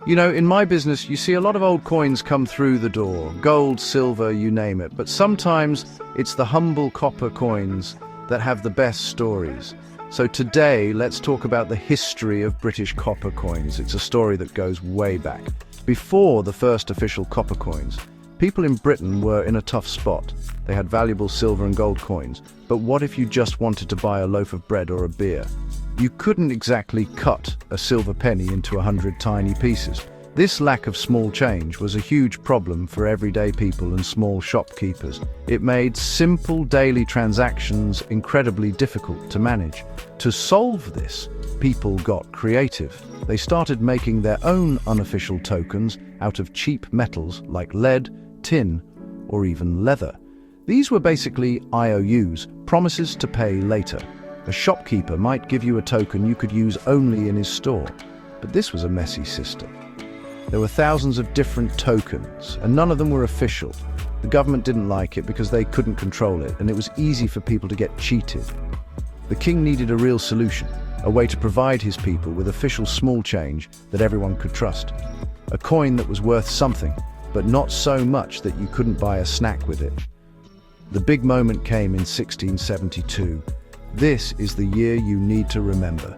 You know, in my business, you see a lot of old coins come through the door, gold, silver, you name it. But sometimes it's the humble copper coins that have the best stories. So today, let's talk about the history of British copper coins. It's a story that goes way back. Before the first official copper coins, people in Britain were in a tough spot. They had valuable silver and gold coins. But what if you just wanted to buy a loaf of bread or a beer? You couldn't exactly cut a silver penny into 100 tiny pieces. This lack of small change was a huge problem for everyday people and small shopkeepers. It made simple daily transactions incredibly difficult to manage. To solve this, people got creative. They started making their own unofficial tokens out of cheap metals like lead, tin, or even leather. These were basically IOUs, promises to pay later. A shopkeeper might give you a token you could use only in his store, but this was a messy system. There were thousands of different tokens, and none of them were official. The government didn't like it because they couldn't control it, and it was easy for people to get cheated. The king needed a real solution, a way to provide his people with official small change that everyone could trust. A coin that was worth something, but not so much that you couldn't buy a snack with it. The big moment came in 1672. This is the year you need to remember.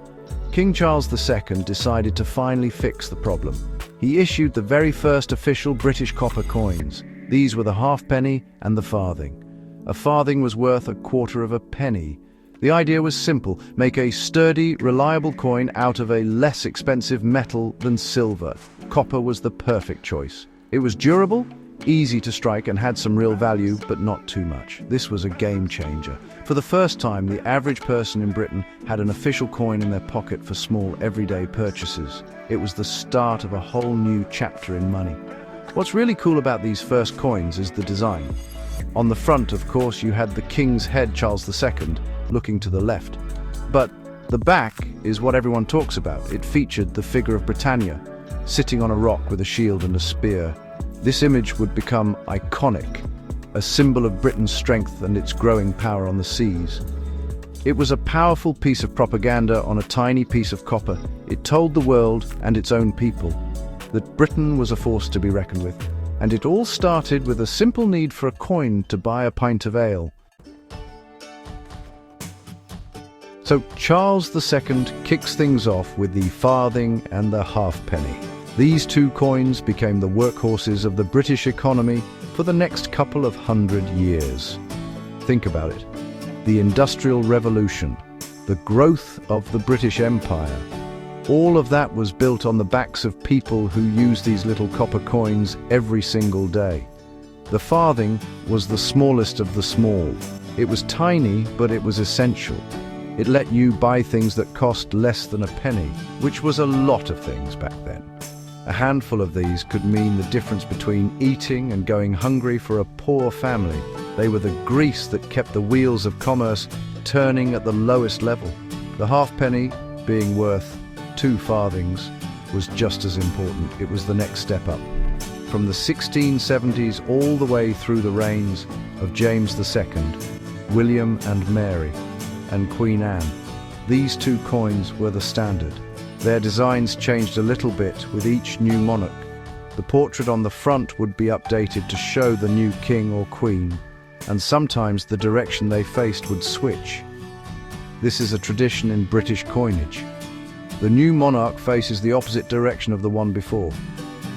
King Charles II decided to finally fix the problem. He issued the very first official British copper coins. These were the halfpenny and the farthing. A farthing was worth a quarter of a penny. The idea was simple: make a sturdy, reliable coin out of a less expensive metal than silver. Copper was the perfect choice. It was durable, easy to strike, and had some real value, but not too much. This was a game changer. For the first time, the average person in Britain had an official coin in their pocket for small, everyday purchases. It was the start of a whole new chapter in money. What's really cool about these first coins is the design. On the front, of course, you had the king's head, Charles II, looking to the left. But the back is what everyone talks about. It featured the figure of Britannia, sitting on a rock with a shield and a spear. This image would become iconic, a symbol of Britain's strength and its growing power on the seas. It was a powerful piece of propaganda on a tiny piece of copper. It told the world and its own people that Britain was a force to be reckoned with. And it all started with a simple need for a coin to buy a pint of ale. So Charles II kicks things off with the farthing and the halfpenny. These two coins became the workhorses of the British economy for the next couple of 100 years. Think about it. The Industrial Revolution, the growth of the British Empire, all of that was built on the backs of people who used these little copper coins every single day. The farthing was the smallest of the small. It was tiny, but it was essential. It let you buy things that cost less than a penny, which was a lot of things back then. A handful of these could mean the difference between eating and going hungry for a poor family. They were the grease that kept the wheels of commerce turning at the lowest level. The halfpenny, being worth 2 farthings, was just as important. It was the next step up. From the 1670s all the way through the reigns of James II, William and Mary, and Queen Anne, these 2 coins were the standard. Their designs changed a little bit with each new monarch. The portrait on the front would be updated to show the new king or queen, and sometimes the direction they faced would switch. This is a tradition in British coinage. The new monarch faces the opposite direction of the one before.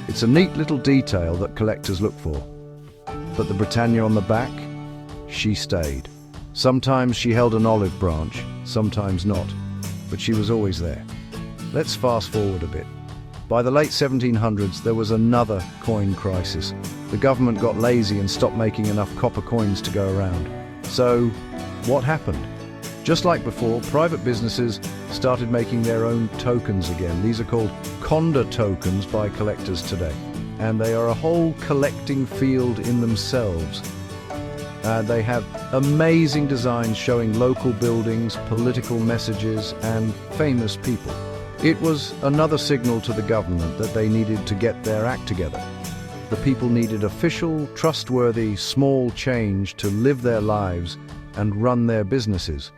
It's a neat little detail that collectors look for. But the Britannia on the back, she stayed. Sometimes she held an olive branch, sometimes not, but she was always there. Let's fast forward a bit. By the late 1700s, there was another coin crisis. The government got lazy and stopped making enough copper coins to go around. So, what happened? Just like before, private businesses started making their own tokens again. These are called Conda tokens by collectors today, and they are a whole collecting field in themselves. They have amazing designs showing local buildings, political messages, and famous people. It was another signal to the government that they needed to get their act together. The people needed official, trustworthy, small change to live their lives and run their businesses.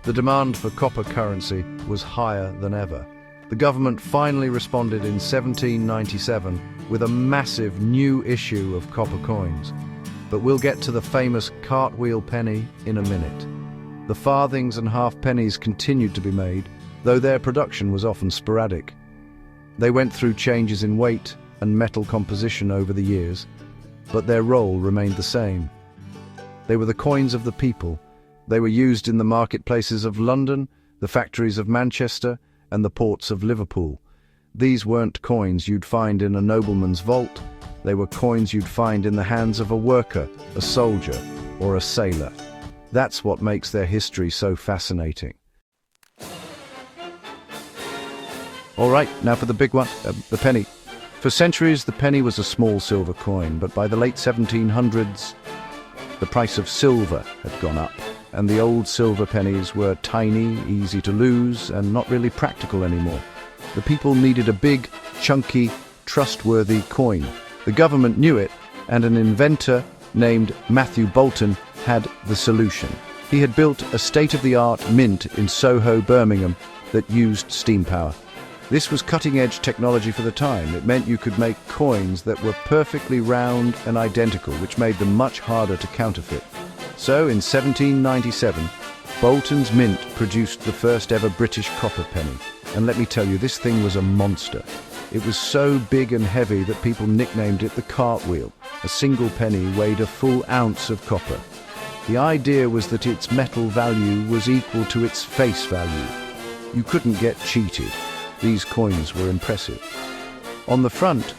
The demand for copper currency was higher than ever. The government finally responded in 1797 with a massive new issue of copper coins. But we'll get to the famous cartwheel penny in a minute. The farthings and halfpennies continued to be made, though their production was often sporadic. They went through changes in weight and metal composition over the years, but their role remained the same. They were the coins of the people. They were used in the marketplaces of London, the factories of Manchester, and the ports of Liverpool. These weren't coins you'd find in a nobleman's vault. They were coins you'd find in the hands of a worker, a soldier, or a sailor. That's what makes their history so fascinating. All right, now for the big one, the penny. For centuries, the penny was a small silver coin, but by the late 1700s, the price of silver had gone up, and the old silver pennies were tiny, easy to lose, and not really practical anymore. The people needed a big, chunky, trustworthy coin. The government knew it, and an inventor named Matthew Boulton had the solution. He had built a state-of-the-art mint in Soho, Birmingham, that used steam power. This was cutting-edge technology for the time. It meant you could make coins that were perfectly round and identical, which made them much harder to counterfeit. So, in 1797, Boulton's mint produced the first ever British copper penny. And let me tell you, this thing was a monster. It was so big and heavy that people nicknamed it the cartwheel. A single penny weighed a full ounce of copper. The idea was that its metal value was equal to its face value. You couldn't get cheated. These coins were impressive. On the front,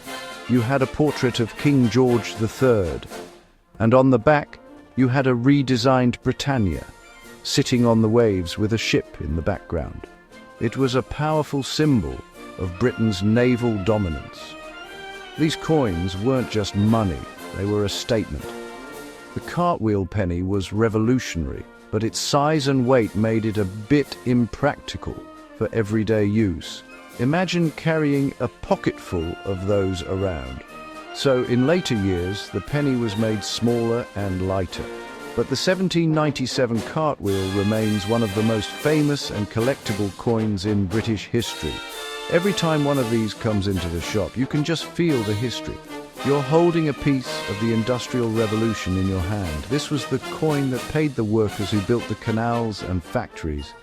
you had a portrait of King George III, and on the back, you had a redesigned Britannia, sitting on the waves with a ship in the background. It was a powerful symbol of Britain's naval dominance. These coins weren't just money, they were a statement. The cartwheel penny was revolutionary, but its size and weight made it a bit impractical for everyday use. Imagine carrying a pocketful of those around. So in later years, the penny was made smaller and lighter. But the 1797 cartwheel remains one of the most famous and collectible coins in British history. Every time one of these comes into the shop, you can just feel the history. You're holding a piece of the Industrial Revolution in your hand. This was the coin that paid the workers who built the canals and factories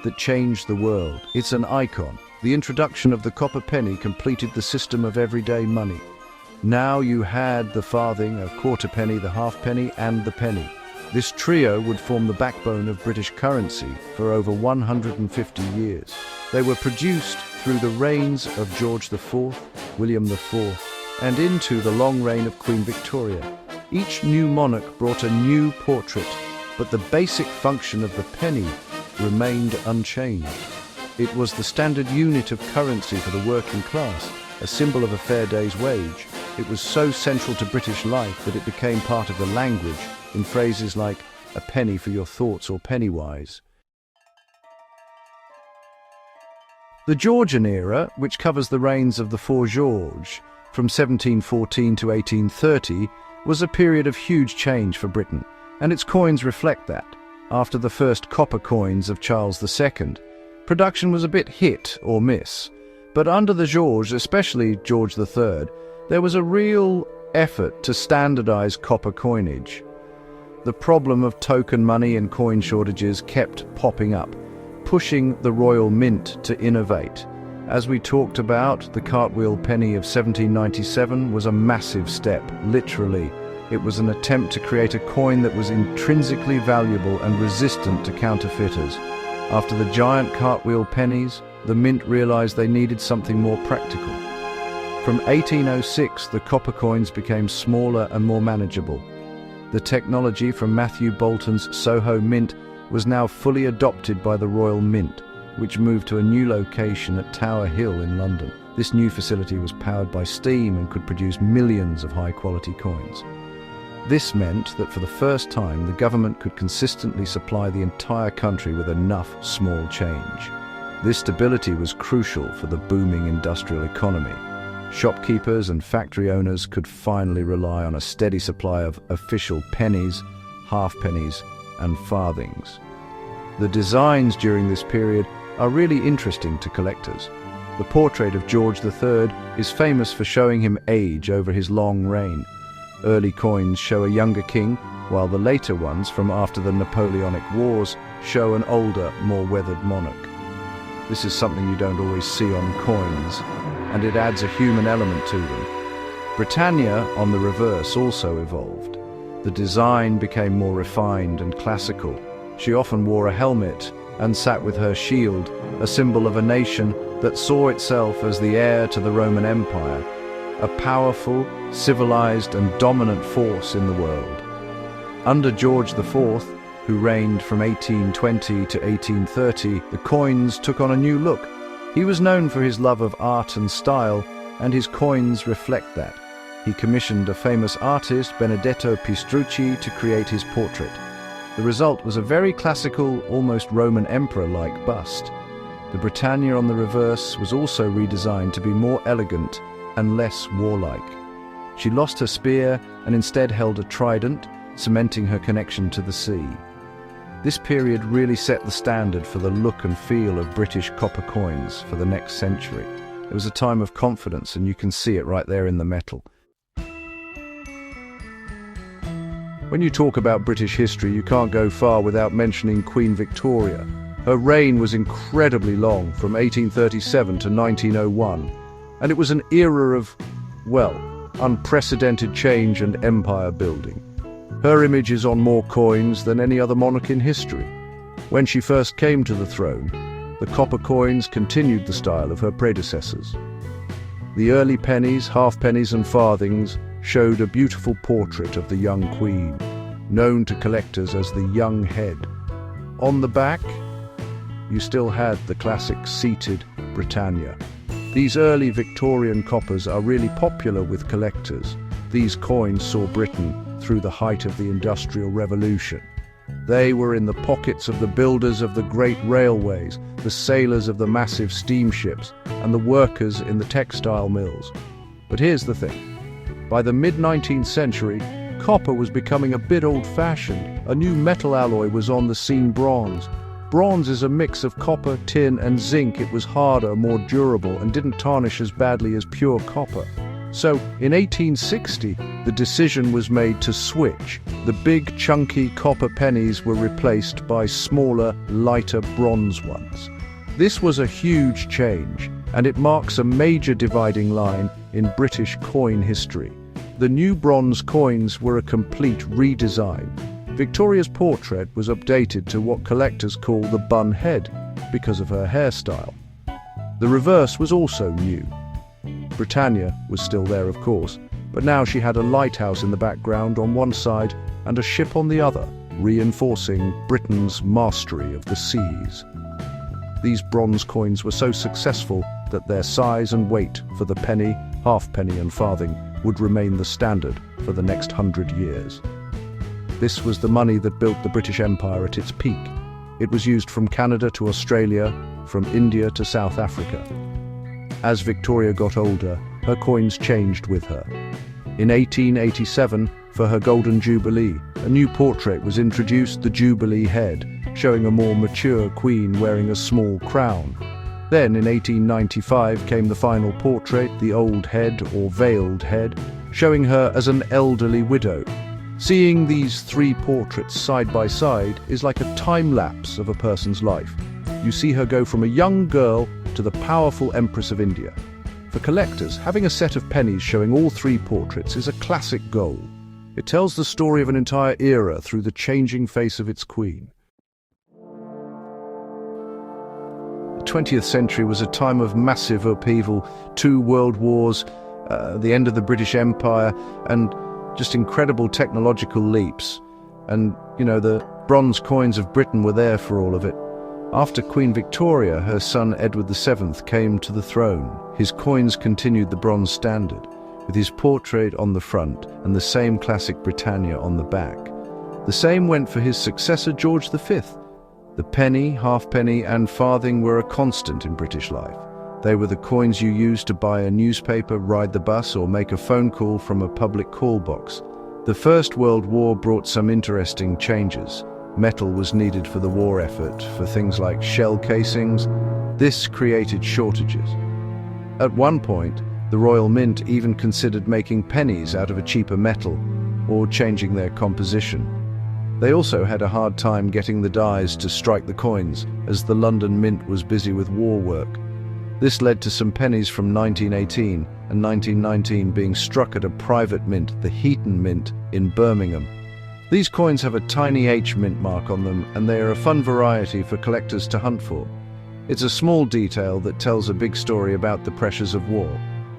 that changed the world. It's an icon. The introduction of the copper penny completed the system of everyday money. Now you had the farthing, a quarter penny, the halfpenny, and the penny. This trio would form the backbone of British currency for over 150 years. They were produced through the reigns of George IV, William IV, and into the long reign of Queen Victoria. Each new monarch brought a new portrait, but the basic function of the penny remained unchanged. It was the standard unit of currency for the working class, a symbol of a fair day's wage. It was so central to British life that it became part of the language in phrases like "a penny for your thoughts" or "pennywise." The Georgian era, which covers the reigns of the four Georges, from 1714 to 1830, was a period of huge change for Britain, and its coins reflect that. After the first copper coins of Charles II, production was a bit hit or miss. But under the Georges, especially George III, there was a real effort to standardize copper coinage. The problem of token money and coin shortages kept popping up, pushing the Royal Mint to innovate. As we talked about, the cartwheel penny of 1797 was a massive step, literally. It was an attempt to create a coin that was intrinsically valuable and resistant to counterfeiters. After the giant cartwheel pennies, the Mint realized they needed something more practical. From 1806, the copper coins became smaller and more manageable. The technology from Matthew Boulton's Soho Mint was now fully adopted by the Royal Mint, which moved to a new location at Tower Hill in London. This new facility was powered by steam and could produce millions of high-quality coins. This meant that for the first time, the government could consistently supply the entire country with enough small change. This stability was crucial for the booming industrial economy. Shopkeepers and factory owners could finally rely on a steady supply of official pennies, halfpennies, and farthings. The designs during this period are really interesting to collectors. The portrait of George III is famous for showing him age over his long reign. Early coins show a younger king, while the later ones from after the Napoleonic Wars show an older, more weathered monarch. This is something you don't always see on coins, and it adds a human element to them. Britannia, on the reverse, also evolved. The design became more refined and classical. She often wore a helmet and sat with her shield, a symbol of a nation that saw itself as the heir to the Roman Empire, a powerful, civilized and dominant force in the world. Under George IV, who reigned from 1820 to 1830, the coins took on a new look. He was known for his love of art and style, and his coins reflect that. He commissioned a famous artist, Benedetto Pistrucci, to create his portrait. The result was a very classical, almost Roman emperor-like bust. The Britannia on the reverse was also redesigned to be more elegant and less warlike. She lost her spear and instead held a trident, cementing her connection to the sea. This period really set the standard for the look and feel of British copper coins for the next century. It was a time of confidence, and you can see it right there in the metal. When you talk about British history, you can't go far without mentioning Queen Victoria. Her reign was incredibly long, from 1837 to 1901, and it was an era of, well, unprecedented change and empire building. Her image is on more coins than any other monarch in history. When she first came to the throne, the copper coins continued the style of her predecessors. The early pennies, halfpennies and farthings showed a beautiful portrait of the young queen, known to collectors as the young head. On the back, you still had the classic seated Britannia. These early Victorian coppers are really popular with collectors. These coins saw Britain through the height of the Industrial Revolution. They were in the pockets of the builders of the great railways, the sailors of the massive steamships, and the workers in the textile mills. But here's the thing. By the mid-19th century, copper was becoming a bit old-fashioned. A new metal alloy was on the scene: bronze. Bronze is a mix of copper, tin, and zinc. It was harder, more durable, and didn't tarnish as badly as pure copper. So, in 1860, the decision was made to switch. The big, chunky copper pennies were replaced by smaller, lighter bronze ones. This was a huge change, and it marks a major dividing line in British coin history. The new bronze coins were a complete redesign. Victoria's portrait was updated to what collectors call the bun head because of her hairstyle. The reverse was also new. Britannia was still there, of course, but now she had a lighthouse in the background on one side and a ship on the other, reinforcing Britain's mastery of the seas. These bronze coins were so successful that their size and weight for the penny, halfpenny and farthing would remain the standard for the next 100 years. This was the money that built the British Empire at its peak. It was used from Canada to Australia, from India to South Africa. As Victoria got older, her coins changed with her. In 1887, for her Golden Jubilee, a new portrait was introduced, the Jubilee head, showing a more mature queen wearing a small crown. Then in 1895 came the final portrait, the Old Head or Veiled Head, showing her as an elderly widow. Seeing these three portraits side by side is like a time-lapse of a person's life. You see her go from a young girl to the powerful Empress of India. For collectors, having a set of pennies showing all three portraits is a classic goal. It tells the story of an entire era through the changing face of its queen. The 20th century was a time of massive upheaval, 2 world wars, the end of the British Empire, and just incredible technological leaps. And, the bronze coins of Britain were there for all of it. After Queen Victoria, her son Edward VII came to the throne. His coins continued the bronze standard, with his portrait on the front and the same classic Britannia on the back. The same went for his successor George V. The penny, halfpenny and farthing were a constant in British life. They were the coins you used to buy a newspaper, ride the bus or make a phone call from a public call box. The First World War brought some interesting changes. Metal was needed for the war effort, for things like shell casings. This created shortages. At one point, the Royal Mint even considered making pennies out of a cheaper metal or changing their composition. They also had a hard time getting the dies to strike the coins, as the London Mint was busy with war work. This led to some pennies from 1918 and 1919 being struck at a private mint, the Heaton Mint in Birmingham. These coins have a tiny H mint mark on them, and they are a fun variety for collectors to hunt for. It's a small detail that tells a big story about the pressures of war.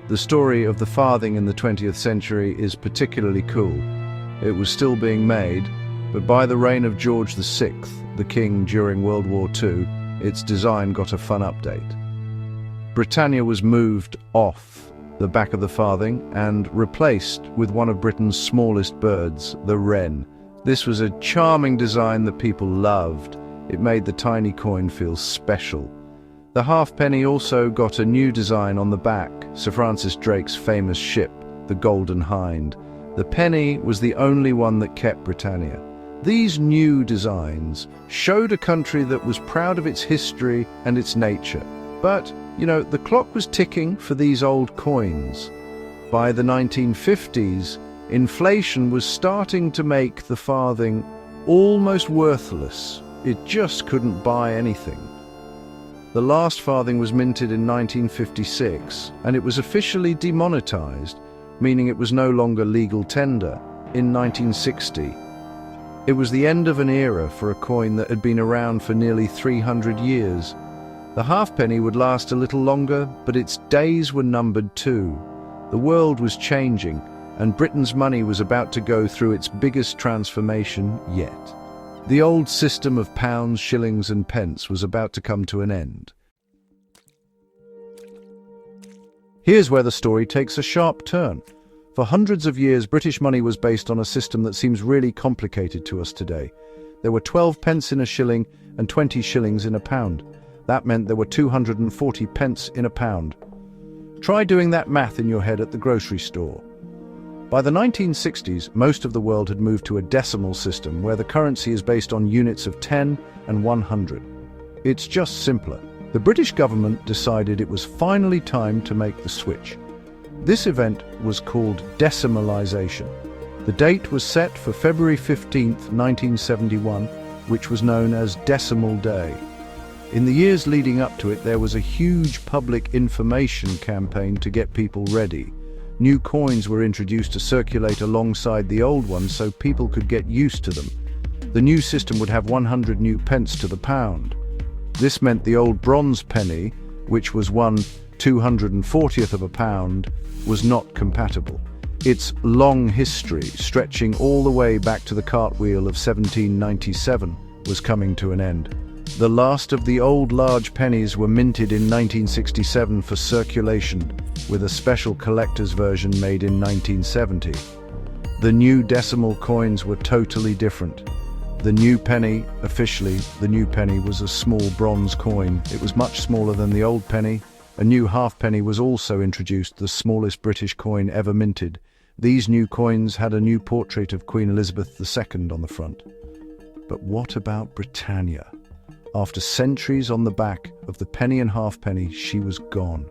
The story of the farthing in the 20th century is particularly cool. It was still being made, but by the reign of George VI, the king during World War II, its design got a fun update. Britannia was moved off the back of the farthing and replaced with one of Britain's smallest birds, the wren. This was a charming design that people loved. It made the tiny coin feel special. The halfpenny also got a new design on the back, Sir Francis Drake's famous ship, the Golden Hind. The penny was the only one that kept Britannia. These new designs showed a country that was proud of its history and its nature. But, the clock was ticking for these old coins. By the 1950s, inflation was starting to make the farthing almost worthless. It just couldn't buy anything. The last farthing was minted in 1956, and it was officially demonetized, meaning it was no longer legal tender, in 1960. It was the end of an era for a coin that had been around for nearly 300 years. The halfpenny would last a little longer, but its days were numbered too. The world was changing, and Britain's money was about to go through its biggest transformation yet. The old system of pounds, shillings, and pence was about to come to an end. Here's where the story takes a sharp turn. For hundreds of years, British money was based on a system that seems really complicated to us today. There were 12 pence in a shilling and 20 shillings in a pound. That meant there were 240 pence in a pound. Try doing that math in your head at the grocery store. By the 1960s, most of the world had moved to a decimal system where the currency is based on units of 10 and 100. It's just simpler. The British government decided it was finally time to make the switch. This event was called decimalisation. The date was set for February 15th, 1971, which was known as Decimal Day. In the years leading up to it, there was a huge public information campaign to get people ready. New coins were introduced to circulate alongside the old ones so people could get used to them. The new system would have 100 new pence to the pound. This meant the old bronze penny, which was 1/240th of a pound, was not compatible. Its long history, stretching all the way back to the cartwheel of 1797, was coming to an end. The last of the old large pennies were minted in 1967 for circulation, with a special collector's version made in 1970. The new decimal coins were totally different. The new penny, officially, the new penny was a small bronze coin. It was much smaller than the old penny. A new halfpenny was also introduced, the smallest British coin ever minted. These new coins had a new portrait of Queen Elizabeth II on the front. But what about Britannia? After centuries on the back of the penny and halfpenny, she was gone.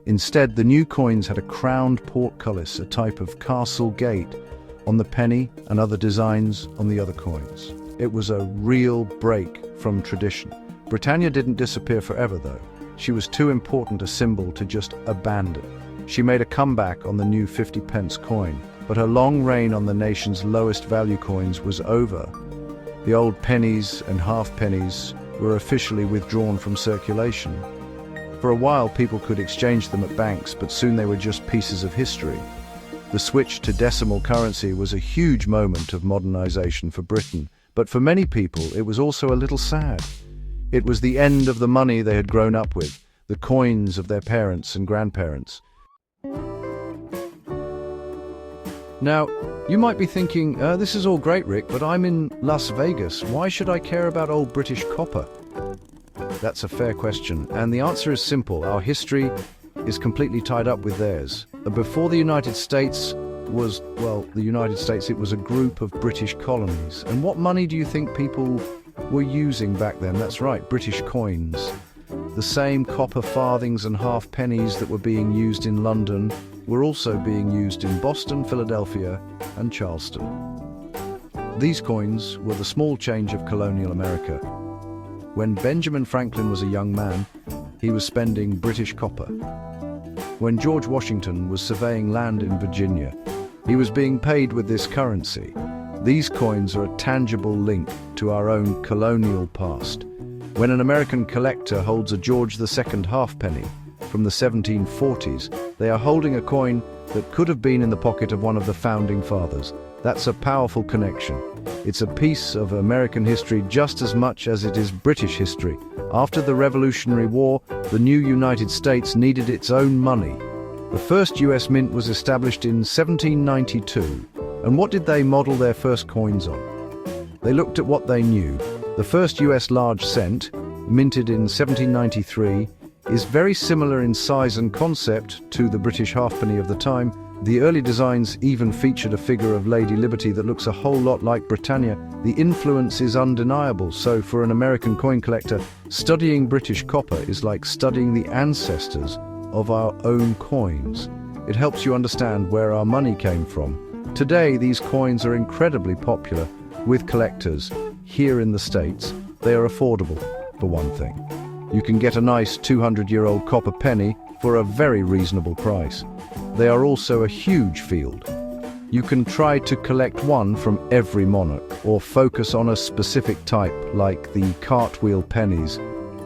Instead, the new coins had a crowned portcullis, a type of castle gate, on the penny and other designs on the other coins. It was a real break from tradition. Britannia didn't disappear forever, though. She was too important a symbol to just abandon. She made a comeback on the new 50 pence coin, but her long reign on the nation's lowest value coins was over. The old pennies and halfpennies were officially withdrawn from circulation. For a while, people could exchange them at banks, but soon they were just pieces of history. The switch to decimal currency was a huge moment of modernization for Britain, but for many people, it was also a little sad. It was the end of the money they had grown up with, the coins of their parents and grandparents. Now, you might be thinking, this is all great, Rick, but I'm in Las Vegas. Why should I care about old British copper? That's a fair question, and the answer is simple. Our history is completely tied up with theirs. Before the United States was, it was a group of British colonies. And what money do you think people were using back then? That's right, British coins. The same copper farthings and half pennies that were being used in London were also being used in Boston, Philadelphia, and Charleston. These coins were the small change of colonial America. When Benjamin Franklin was a young man, he was spending British copper. When George Washington was surveying land in Virginia, he was being paid with this currency. These coins are a tangible link to our own colonial past. When an American collector holds a George II halfpenny from the 1740s, they are holding a coin that could have been in the pocket of one of the founding fathers. That's a powerful connection. It's a piece of American history just as much as it is British history. After the Revolutionary War, the new United States needed its own money. The first US mint was established in 1792. And what did they model their first coins on? They looked at what they knew. The first US large cent, minted in 1793, is very similar in size and concept to the British halfpenny of the time. The early designs even featured a figure of Lady Liberty that looks a whole lot like Britannia. The influence is undeniable, so for an American coin collector, studying British copper is like studying the ancestors of our own coins. It helps you understand where our money came from. Today, these coins are incredibly popular with collectors. Here in the States, they are affordable, for one thing. You can get a nice 200-year-old copper penny for a very reasonable price. They are also a huge field. You can try to collect one from every monarch, or focus on a specific type like the cartwheel pennies,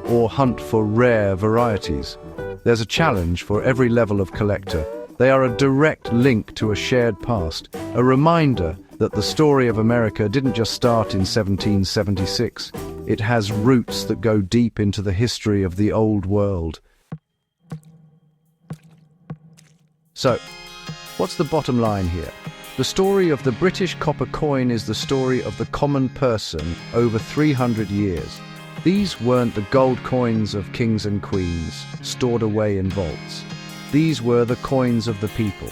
or hunt for rare varieties. There's a challenge for every level of collector. They are a direct link to a shared past, a reminder that the story of America didn't just start in 1776. It has roots that go deep into the history of the old world. So, what's the bottom line here? The story of the British copper coin is the story of the common person over 300 years. These weren't the gold coins of kings and queens, stored away in vaults. These were the coins of the people.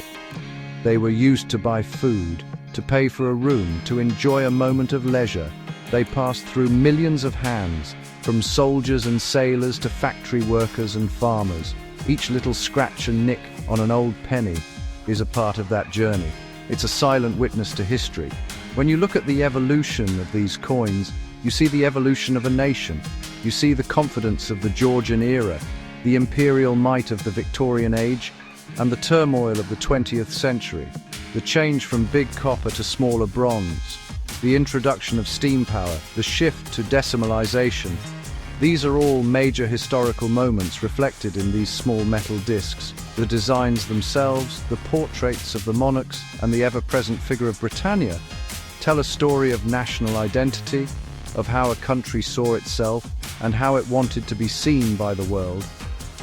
They were used to buy food, to pay for a room, to enjoy a moment of leisure. They passed through millions of hands, from soldiers and sailors to factory workers and farmers. Each little scratch and nick on an old penny is a part of that journey. It's a silent witness to history. When you look at the evolution of these coins, you see the evolution of a nation. You see the confidence of the Georgian era, the imperial might of the Victorian age, and the turmoil of the 20th century. The change from big copper to smaller bronze, the introduction of steam power, the shift to decimalization. These are all major historical moments reflected in these small metal discs. The designs themselves, the portraits of the monarchs, and the ever-present figure of Britannia tell a story of national identity, of how a country saw itself, and how it wanted to be seen by the world.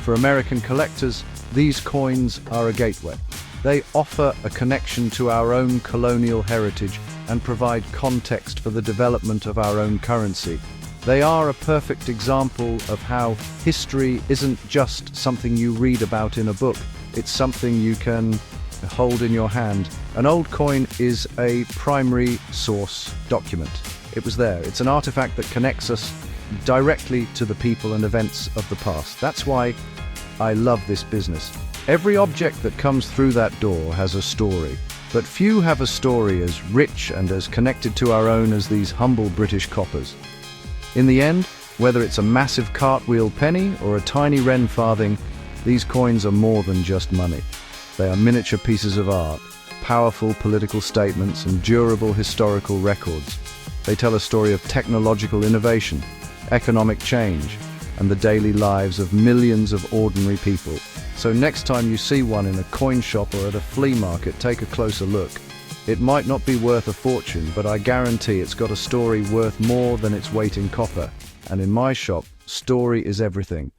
For American collectors, these coins are a gateway. They offer a connection to our own colonial heritage and provide context for the development of our own currency. They are a perfect example of how history isn't just something you read about in a book. It's something you can hold in your hand. An old coin is a primary source document. It was there. It's an artifact that connects us directly to the people and events of the past. That's why I love this business. Every object that comes through that door has a story, but few have a story as rich and as connected to our own as these humble British coppers. In the end, whether it's a massive cartwheel penny or a tiny wren farthing, these coins are more than just money. They are miniature pieces of art, powerful political statements, and durable historical records. They tell a story of technological innovation, economic change, and the daily lives of millions of ordinary people. So next time you see one in a coin shop or at a flea market, take a closer look. It might not be worth a fortune, but I guarantee it's got a story worth more than its weight in copper. And in my shop, story is everything.